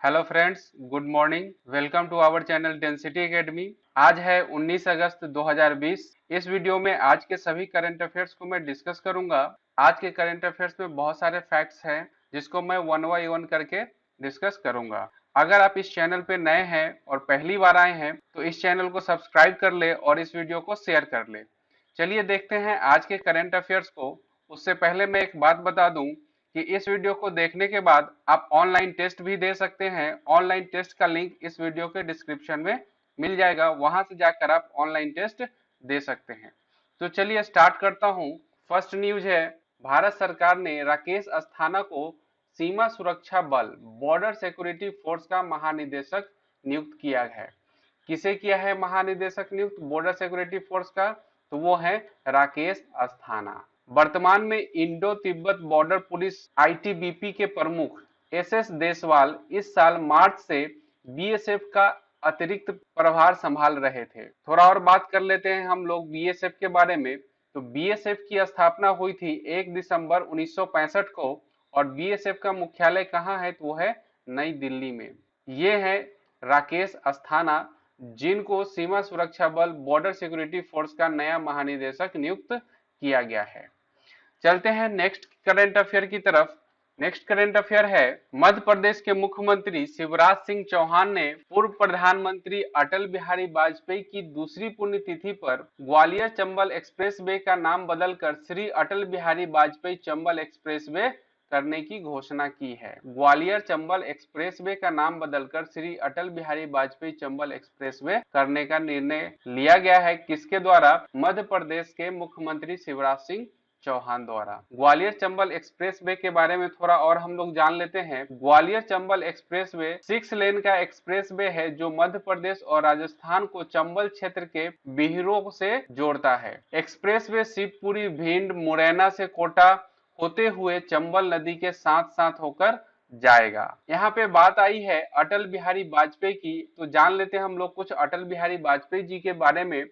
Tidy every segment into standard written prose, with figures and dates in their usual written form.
Hello friends, good morning. Welcome to our channel Density Academy. आज है 19 अगस्त 2020। इस video में आज के सभी करंट अफेयर्स को मैं डिस्कस करूंगा। आज के करंट अफेयर्स में बहुत सारे फैक्ट्स हैं जिसको मैं वन बाय वन करके डिस्कस करूंगा। अगर आप इस चैनल पे नए हैं और पहली बार आए हैं तो इस चैनल को सब्सक्राइब कर ले और इस वीडियो को शेयर कर ले। चलिए देखते हैं आज के करंट अफेयर्स को। उससे पहले मैं एक बात बता दूं कि इस वीडियो को देखने के बाद आप ऑनलाइन टेस्ट भी दे सकते हैं। ऑनलाइन टेस्ट का लिंक इस वीडियो के डिस्क्रिप्शन में मिल जाएगा, वहां से जाकर आप ऑनलाइन टेस्ट दे सकते हैं। तो चलिए स्टार्ट करता हूं। फर्स्ट न्यूज है, भारत सरकार ने राकेश अस्थाना को सीमा सुरक्षा बल बॉर्डर सिक्योरिटी फोर्स का महानिदेशक नियुक्त किया है। किसे किया है महानिदेशक नियुक्त बॉर्डर सिक्योरिटी फोर्स का? तो वो है राकेश अस्थाना। वर्तमान में Indo Tibet border police ITBP के प्रमुख एसएस देसवाल इस साल मार्च से बीएसएफ का अतिरिक्त प्रभार संभाल रहे थे। थोड़ा और बात कर लेते हैं हम लोग बीएसएफ के बारे में। तो बीएसएफ की स्थापना हुई थी 1 दिसंबर 1965 को और बीएसएफ का मुख्यालय कहाँ है? तो वो है नई दिल्ली में। ये है राकेश अस्थाना, जिनको सीमा सुरक्षा बल बॉर्डर सिक्योरिटी फोर्स का नया महानिदेशक नियुक्त किया गया है। चलते हैं नेक्स्ट करंट अफेयर की तरफ। नेक्स्ट करंट अफेयर है, मध्य प्रदेश के मुख्यमंत्री शिवराज सिंह चौहान ने पूर्व प्रधानमंत्री अटल बिहारी वाजपेयी की दूसरी पुण्यतिथि पर ग्वालियर चंबल एक्सप्रेस वे का नाम बदलकर श्री अटल बिहारी वाजपेयी चंबल एक्सप्रेस वे करने की घोषणा की है। ग्वालियर चंबल एक्सप्रेसवे का नाम बदलकर श्री अटल बिहारी वाजपेयी चंबल एक्सप्रेसवे करने का निर्णय लिया गया है। किसके द्वारा? मध्य प्रदेश के मुख्यमंत्री शिवराज सिंह चौहान द्वारा। ग्वालियर चंबल एक्सप्रेसवे के बारे में थोड़ा और हम लोग जान लेते हैं। ग्वालियर चंबल एक्सप्रेसवे 6 लेन का एक्सप्रेसवे है जो मध्य प्रदेश और राजस्थान को चंबल क्षेत्र के बिहरों से जोड़ता है। एक्सप्रेसवे शिवपुरी, भिंड, मुरैना से कोटा होते हुए चंबल नदी के साथ साथ होकर जाएगा। यहाँ पे बात आई है अटल बिहारी वाजपेयी की, तो जान लेते हैं हम लोग कुछ अटल बिहारी वाजपेयी जी के बारे में।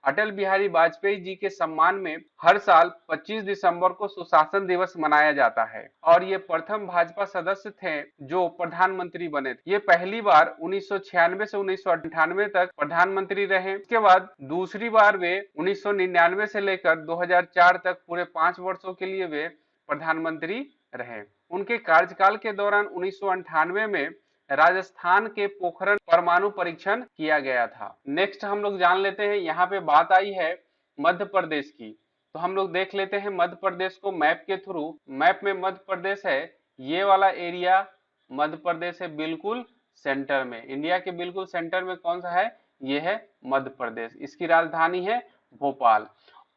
अटल बिहारी वाजपेयी जी के सम्मान में हर साल 25 दिसंबर को सुशासन दिवस मनाया जाता है और ये प्रथम भाजपा सदस्य थे जो प्रधानमंत्री बने थे। ये पहली बार 1996 से 1998 तक प्रधानमंत्री रहे। इसके बाद दूसरी बार वे 1999 से लेकर 2004 तक पूरे 5 वर्षों के लिए वे प्रधानमंत्री रहे। उनके कार्यकाल के दौरान 1998 में राजस्थान के पोखरण परमाणु परीक्षण किया गया था। नेक्स्ट हम लोग जान लेते हैं, यहाँ पे बात आई है मध्य प्रदेश की, तो हम लोग देख लेते हैं मध्य प्रदेश को मैप के थ्रू। मैप में मध्य प्रदेश है, ये वाला एरिया मध्य प्रदेश है बिल्कुल सेंटर में। इंडिया के बिल्कुल सेंटर में कौन सा है? ये है मध्य प्रदेश। इसकी राजधानी है भोपाल।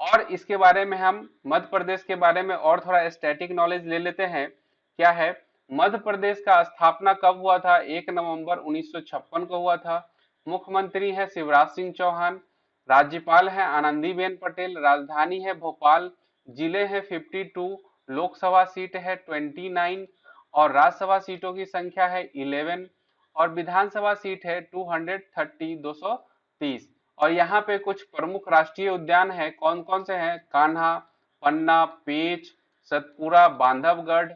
और इसके बारे में हम मध्य प्रदेश के बारे में और थोड़ा स्टैटिक नॉलेज ले लेते हैं। क्या है? मध्य प्रदेश का स्थापना कब हुआ था? 1 नवंबर 1956 को हुआ था। मुख्यमंत्री है शिवराज सिंह चौहान, राज्यपाल है आनंदीबेन पटेल, राजधानी है भोपाल, जिले हैं 52, लोकसभा सीट है 29 और राज्यसभा सीटों की संख्या है 11 और विधानसभा सीट है 230 और यहाँ पे कुछ प्रमुख राष्ट्रीय उद्यान है। कौन कौन से हैं? कान्हा, पन्ना, पेंच, सतपुरा, बांधवगढ़,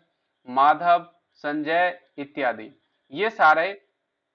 माधव, संजय इत्यादि। ये सारे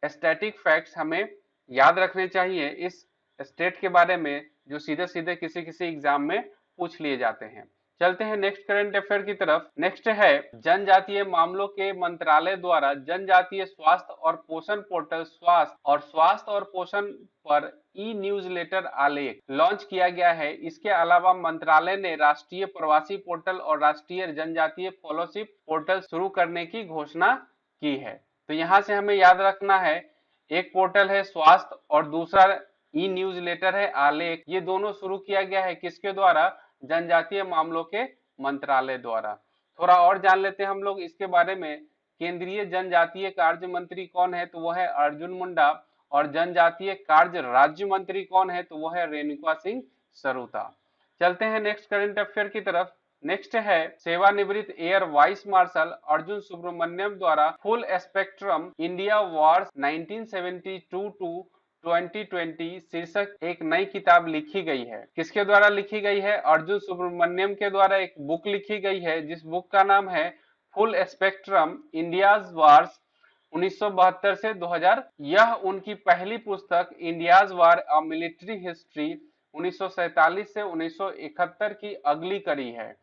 स्टैटिक फैक्ट्स हमें याद रखने चाहिए इस स्टेट के बारे में, जो सीधे सीधे किसी किसी एग्जाम में पूछ लिए जाते हैं। चलते हैं नेक्स्ट करंट अफेयर की तरफ। नेक्स्ट है, जनजातीय मामलों के मंत्रालय द्वारा जनजातीय स्वास्थ्य और पोषण पोर्टल स्वास्थ्य और पोषण पर ई न्यूज़लेटर आलेख लॉन्च किया गया है। इसके अलावा मंत्रालय ने राष्ट्रीय प्रवासी पोर्टल और राष्ट्रीय जनजातीय फेलोशिप पोर्टल शुरू करने की घोषणा की है। तो यहाँ से हमें याद रखना है, एक पोर्टल है स्वास्थ्य और दूसरा ई न्यूज़लेटर है आलेख। ये दोनों शुरू किया गया है किसके द्वारा? जनजातीय मामलों के मंत्रालय द्वारा। थोड़ा और जान लेते हैं हम लोग इसके बारे में। केंद्रीय जनजातीय कार्य मंत्री कौन है? तो वो है अर्जुन मुंडा और जनजातीय कार्य राज्य मंत्री कौन है? तो वो है रेणुका सिंह सरूता। चलते हैं नेक्स्ट करंट अफेयर की तरफ। नेक्स्ट है, सेवानिवृत्त air vice marshal Arjun Subramaniam द्वारा full spectrum India wars 1972 to 2020 शीर्षक एक नई किताब लिखी गई है। किसके द्वारा लिखी गई है? अर्जुन सुब्रमण्यम के द्वारा एक बुक लिखी गई है जिस बुक का नाम है फुल स्पेक्ट्रम इंडियाज वार्स 1972 से 2000। यह उनकी पहली पुस्तक India's war a military history 1947 से 1971 की अगली कड़ी है।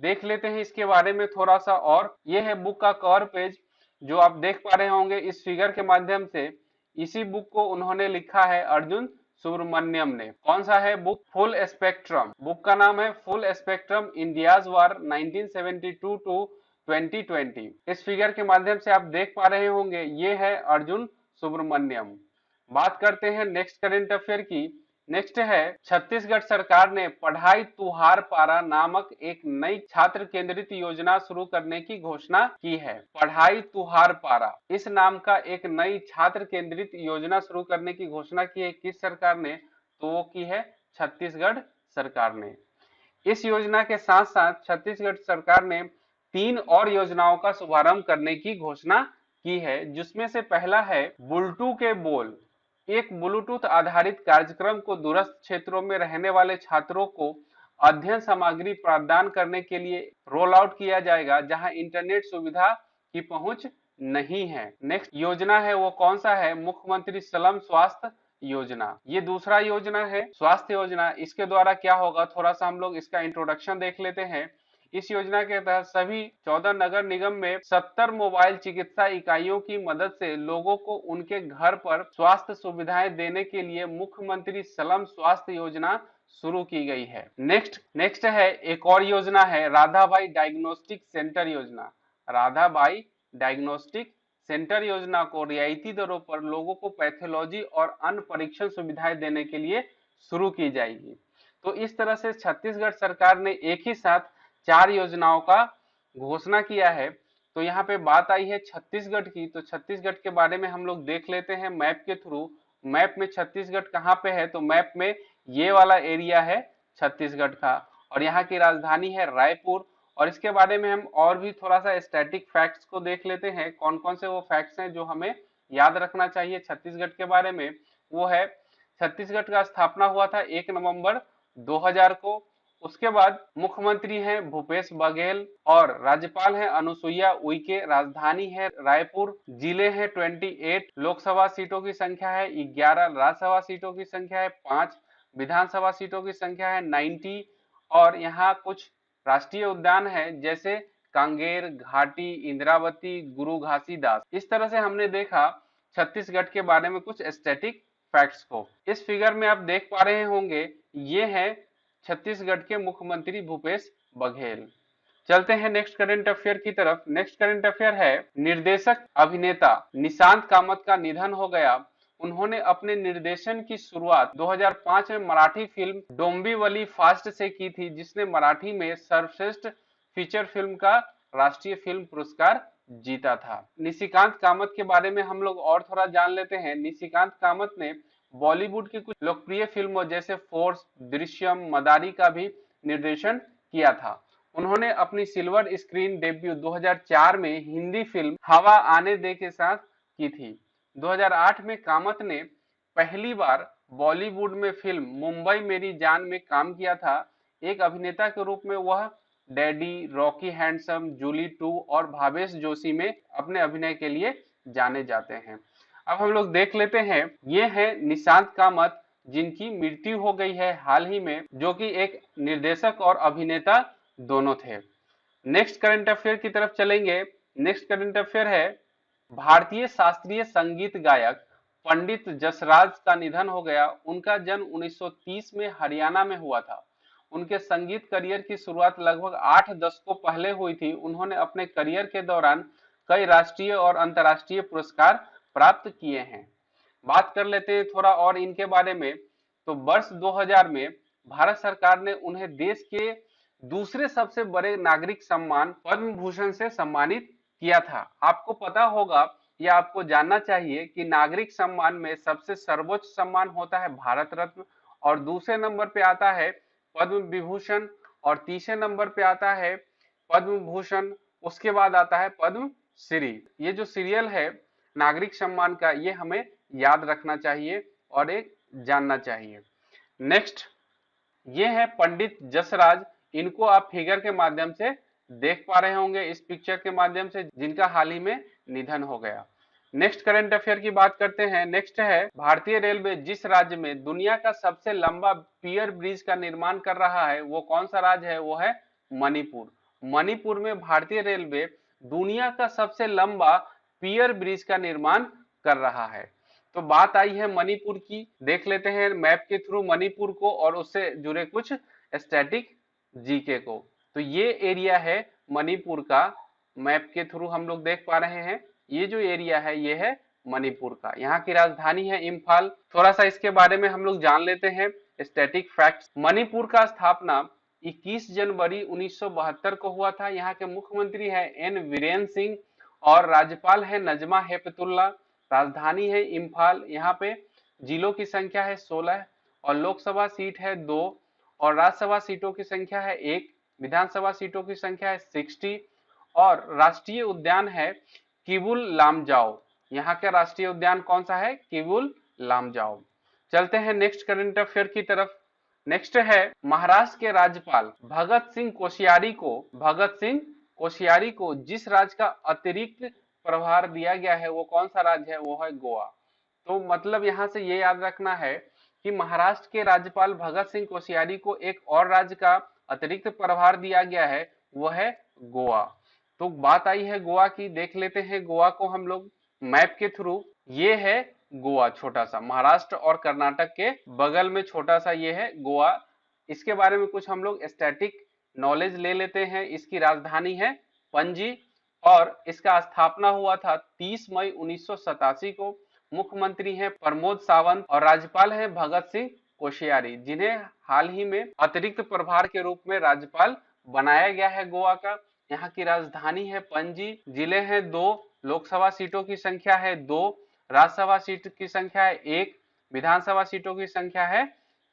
देख लेते हैं इसके बारे में थोड़ा सा। और यह है बुक का कवर पेज जो आप देख पा रहे होंगे इस फिगर के माध्यम से। इसी बुक को उन्होंने लिखा है अर्जुन सुब्रमण्यम ने। कौन सा है बुक? Full spectrum. बुक का नाम है full spectrum India's war 1972 to 2020। इस फिगर के माध्यम से आप देख पा रहे होंगे ये है अर्जुन सुब्रमण्यम। बात करते हैं नेक्स्ट करंट अफेयर की। नेक्स्ट है छत्तीसगढ़ सरकार ने पढ़ाई तुहार पारा नामक एक नई छात्र केंद्रित योजना शुरू करने की घोषणा की है। पढ़ाई तुहार पारा इस नाम का एक नई छात्र केंद्रित योजना शुरू करने की घोषणा की है। किस सरकार ने? तो वो की है छत्तीसगढ़ सरकार ने। इस योजना के साथ साथ छत्तीसगढ़ सरकार ने 3 और योजनाओं का शुभारंभ करने की घोषणा की है, जिसमें से पहला है बुलटू के बोल। एक ब्लूटूथ आधारित कार्यक्रम को दूरस्थ क्षेत्रों में रहने वाले छात्रों को अध्ययन सामग्री प्रदान करने के लिए रोल आउट किया जाएगा, जहां इंटरनेट सुविधा की पहुंच नहीं है। नेक्स्ट योजना है वो कौन सा है? मुख्यमंत्री स्लम स्वास्थ्य योजना। ये दूसरा योजना है स्वास्थ्य योजना। इसके द्वारा क्या होगा, थोड़ा सा हम लोग इसका इंट्रोडक्शन देख लेते हैं। इस योजना के तहत सभी 14 नगर निगम में 70 मोबाइल चिकित्सा इकाइयों की मदद से लोगों को उनके घर पर स्वास्थ्य सुविधाएं देने के लिए मुख्यमंत्री स्लम स्वास्थ्य योजना शुरू की गई है। नेक्स्ट है एक और योजना है राधाबाई डायग्नोस्टिक सेंटर योजना। राधाबाई डायग्नोस्टिक सेंटर योजना को रियायती दरों पर लोगों को पैथोलॉजी और अन्य परीक्षण सुविधाएं देने के लिए शुरू की जाएगी। तो इस तरह से छत्तीसगढ़ सरकार ने एक ही साथ 4 योजनाओं का घोषणा किया है। तो यहाँ पे बात आई है छत्तीसगढ़ की, तो छत्तीसगढ़ के बारे में हम लोग देख लेते हैं मैप के थ्रू। मैप में छत्तीसगढ़ कहाँ पे है? तो मैप में ये वाला एरिया है छत्तीसगढ़ का, और यहाँ की राजधानी है रायपुर। और इसके बारे में हम और भी थोड़ा सा स्टैटिक फैक्ट्स को देख लेते हैं। कौन कौन से वो फैक्ट्स हैं जो हमें याद रखना चाहिए छत्तीसगढ़ के बारे में। वो है छत्तीसगढ़ का स्थापना हुआ था 1 नवंबर 2000 को। उसके बाद मुख्यमंत्री हैं भूपेश बघेल और राज्यपाल हैं अनुसुईया उइके। राजधानी है रायपुर। जिले हैं 28। लोकसभा सीटों की संख्या है 11। राज्यसभा सीटों की संख्या है 5। विधानसभा सीटों की संख्या है 90। और यहाँ कुछ राष्ट्रीय उद्यान है जैसे कांगेर घाटी, इंद्रावती, गुरु घासीदास। इस तरह से हमने देखा छत्तीसगढ़ के बारे में कुछ स्टैटिक फैक्ट्स को। इस फिगर में आप देख पा रहे होंगे ये है छत्तीसगढ़ के मुख्यमंत्री भूपेश बघेल। चलते हैं नेक्स्ट करंट अफेयर की तरफ। नेक्स्ट करंट अफेयर है निर्देशक अभिनेता निशांत कामत का निधन हो गया। उन्होंने अपने निर्देशन की शुरुआत 2005 में मराठी फिल्म डोंबिवली फास्ट से की थी, जिसने मराठी में सर्वश्रेष्ठ फीचर फिल्म का राष्ट्रीय फिल्म पुरस्कार जीता था। निशिकांत कामत के बारे में हम लोग और थोड़ा जान लेते हैं। निशिकांत कामत ने बॉलीवुड की कुछ लोकप्रिय फिल्मों जैसे फोर्स, दृश्यम, मदारी का भी निर्देशन किया था। उन्होंने अपनी सिल्वर स्क्रीन डेब्यू 2004 में हिंदी फिल्म हवा आने दे के साथ की थी। 2008 में कामत ने पहली बार बॉलीवुड में फिल्म मुंबई मेरी जान में काम किया था। एक अभिनेता के रूप में वह डैडी, रॉकी हैंडसम, जूली 2 और भावेश जोशी में अपने अभिनय के लिए जाने जाते हैं। अब हम लोग देख लेते हैं ये है निशांत कामत, जिनकी मृत्यु हो गई है हाल ही में, जो कि एक निर्देशक और अभिनेता दोनों थे। नेक्स्ट करंट अफेयर की तरफ चलेंगे। नेक्स्ट करंट अफेयर है भारतीय शास्त्रीय संगीत गायक पंडित जसराज का निधन हो गया। उनका जन्म 1930 में हरियाणा में हुआ था। उनके संगीत करियर की शुरुआत लगभग 8 दशकों पहले हुई थी। उन्होंने अपने करियर के दौरान कई राष्ट्रीय और अंतर्राष्ट्रीय पुरस्कार प्राप्त किए हैं। बात कर लेते हैं थोड़ा और इनके बारे में। तो वर्ष 2000 में भारत सरकार ने उन्हें देश के दूसरे सबसे बड़े नागरिक सम्मान पद्म भूषण से सम्मानित किया था। आपको पता होगा या आपको जानना चाहिए कि नागरिक सम्मान में सबसे सर्वोच्च सम्मान होता है भारत रत्न, और दूसरे नंबर पे आता है पद्म विभूषण, और तीसरे नंबर पे आता है पद्म भूषण। उसके बाद आता है पद्म श्री। ये जो सीरियल है नागरिक सम्मान का, ये हमें याद रखना चाहिए और एक जानना चाहिए। नेक्स्ट ये है पंडित जसराज। इनको आप फिगर के माध्यम से देख पा रहे होंगे इस पिक्चर के माध्यम से, जिनका हाल ही में निधन हो गया। नेक्स्ट करंट अफेयर की बात करते हैं। नेक्स्ट है भारतीय रेलवे जिस राज्य में दुनिया का सबसे लंबा पियर ब्रिज का निर्माण कर रहा है वो कौन सा राज्य है, वो है मणिपुर। मणिपुर में भारतीय रेलवे दुनिया का सबसे लंबा पियर ब्रिज का निर्माण कर रहा है। तो बात आई है मणिपुर की, देख लेते हैं मैप के थ्रू मणिपुर को और उससे जुड़े कुछ स्टैटिक जीके को। तो ये एरिया है मणिपुर का, मैप के थ्रू हम लोग देख पा रहे हैं। ये जो एरिया है ये है मणिपुर का। यहाँ की राजधानी है इम्फाल। थोड़ा सा इसके बारे में हम लोग जान लेते हैं स्टैटिक फैक्ट्स। मणिपुर का स्थापना 21 जनवरी 1972 को हुआ था। यहाँ के मुख्यमंत्री है एन वीरेन सिंह और राज्यपाल है नजमा हेपतुल्ला। राजधानी है इम्फाल। यहाँ पे जिलों की संख्या है 16 और लोकसभा सीट है 2 और राज्यसभा सीटों की संख्या है 1, विधानसभा सीटों की संख्या है 60 और राष्ट्रीय उद्यान है किबुल लामजाओ। यहाँ का राष्ट्रीय उद्यान कौन सा है, किबुल लामजाओ। चलते हैं नेक्स्ट करंट अफेयर की तरफ। नेक्स्ट है महाराष्ट्र के राज्यपाल भगत सिंह कोश्यारी को जिस राज्य का अतिरिक्त प्रभार दिया गया है वो कौन सा राज्य है, वो है गोवा। तो मतलब यहाँ से ये याद रखना है कि महाराष्ट्र के राज्यपाल भगत सिंह कोश्यारी को एक और राज्य का अतिरिक्त प्रभार दिया गया है, वो है गोवा। तो बात आई है गोवा की, देख लेते हैं गोवा को हम लोग मैप के थ्रू। ये है गोवा, छोटा सा महाराष्ट्र और कर्नाटक के बगल में छोटा सा ये है गोवा। इसके बारे में कुछ हम लोग स्टैटिक नॉलेज ले लेते हैं। इसकी राजधानी है पणजी और इसका स्थापना हुआ था 30 मई 1987 को। मुख्यमंत्री हैं प्रमोद सावंत और राज्यपाल हैं भगत सिंह कोश्यारी, जिन्हें हाल ही में अतिरिक्त प्रभार के रूप में राज्यपाल बनाया गया है गोवा का। यहाँ की राजधानी है पणजी, जिले हैं 2, लोकसभा सीटों की संख्या है 2, राज्यसभा सीट की संख्या है 1, विधानसभा सीटों की संख्या है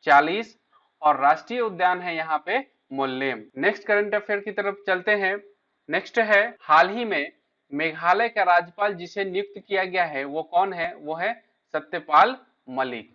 40 और राष्ट्रीय उद्यान है यहाँ पे मोल्लेम। नेक्स्ट करंट अफेयर की तरफ चलते हैं। नेक्स्ट है हाल ही में मेघालय का राज्यपाल जिसे नियुक्त किया गया है वो कौन है, वो है सत्यपाल मलिक।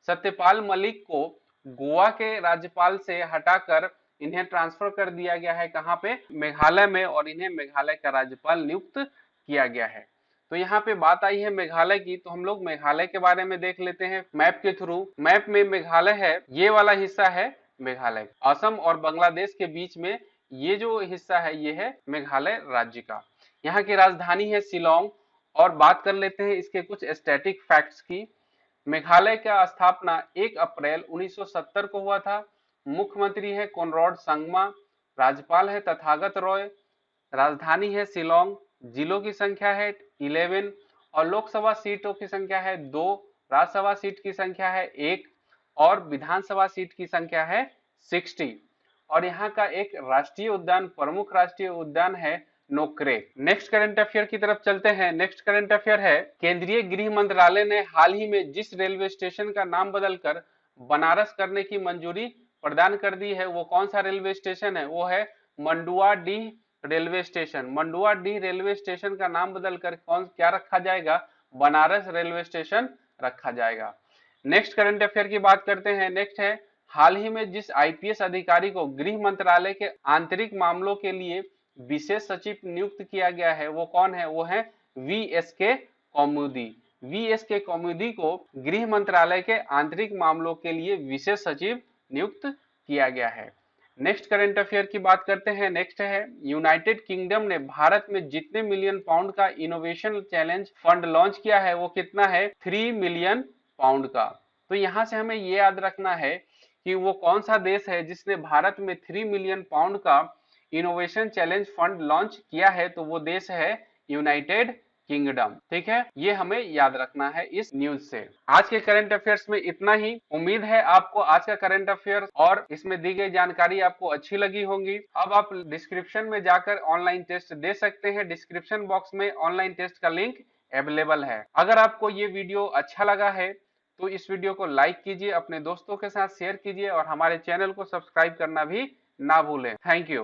सत्यपाल मलिक को गोवा के राज्यपाल से हटाकर इन्हें ट्रांसफर कर दिया गया है, कहाँ पे, मेघालय में, और इन्हें मेघालय का राज्यपाल नियुक्त किया गया है। तो यहाँ पे बात आई है मेघालय की, तो हम लोग मेघालय के बारे में देख लेते हैं मैप के थ्रू। मैप में मेघालय है, ये वाला हिस्सा है मेघालय। असम और बांग्लादेश के बीच में ये जो हिस्सा है ये है मेघालय राज्य का। यहाँ की राजधानी है शिलोंग। और बात कर लेते हैं इसके कुछ स्टैटिक फैक्ट्स की। मेघालय का स्थापना 1 अप्रैल 1970 को हुआ था। मुख्यमंत्री है कॉनराड संगमा, राज्यपाल है तथागत रॉय, राजधानी है शिलोंग, जिलों की संख्या है 11 और लोकसभा सीटों की संख्या है 2, राज्यसभा सीट की संख्या है 1 और विधानसभा सीट की संख्या है 60। और यहाँ का एक राष्ट्रीय उद्यान, प्रमुख राष्ट्रीय उद्यान है नोक्रेक। नेक्स्ट करंट अफेयर की तरफ चलते हैं। नेक्स्ट करंट अफेयर है केंद्रीय गृह मंत्रालय ने हाल ही में जिस रेलवे स्टेशन का नाम बदलकर बनारस करने की मंजूरी प्रदान कर दी है वो कौन सा रेलवे स्टेशन है, वो है Manduadih railway station. Manduadih railway station का नाम बदलकर क्या रखा जाएगा, बनारस रेलवे स्टेशन रखा जाएगा। नेक्स्ट करंट अफेयर की बात करते हैं। नेक्स्ट है हाल ही में जिस आईपीएस अधिकारी को गृह मंत्रालय के आंतरिक मामलों के लिए विशेष सचिव नियुक्त किया गया है वो कौन है, वो है वीएसके कौमुदी। वीएसके कौमुदी को गृह मंत्रालय के आंतरिक मामलों के लिए विशेष सचिव नियुक्त किया गया है। नेक्स्ट करंट अफेयर की बात करते हैं। नेक्स्ट है यूनाइटेड किंगडम ने भारत में जितने मिलियन पाउंड का इनोवेशन चैलेंज फंड लॉन्च किया है वो कितना है, 3 मिलियन पाउंड का। तो यहाँ से हमें ये याद रखना है कि वो कौन सा देश है जिसने भारत में 3 मिलियन पाउंड का इनोवेशन चैलेंज फंड लॉन्च किया है, तो वो देश है यूनाइटेड किंगडम। ठीक है, ये हमें याद रखना है इस न्यूज से। आज के करंट अफेयर्स में इतना ही। उम्मीद है आपको आज का करंट अफेयर्स और इसमें दी गई जानकारी आपको अच्छी लगी होगी। अब आप डिस्क्रिप्शन में जाकर ऑनलाइन टेस्ट दे सकते हैं। डिस्क्रिप्शन बॉक्स में ऑनलाइन टेस्ट का लिंक अवेलेबल है। अगर आपको ये वीडियो अच्छा लगा है तो इस वीडियो को लाइक कीजिए, अपने दोस्तों के साथ शेयर कीजिए और हमारे चैनल को सब्सक्राइब करना भी ना भूलें। Thank you.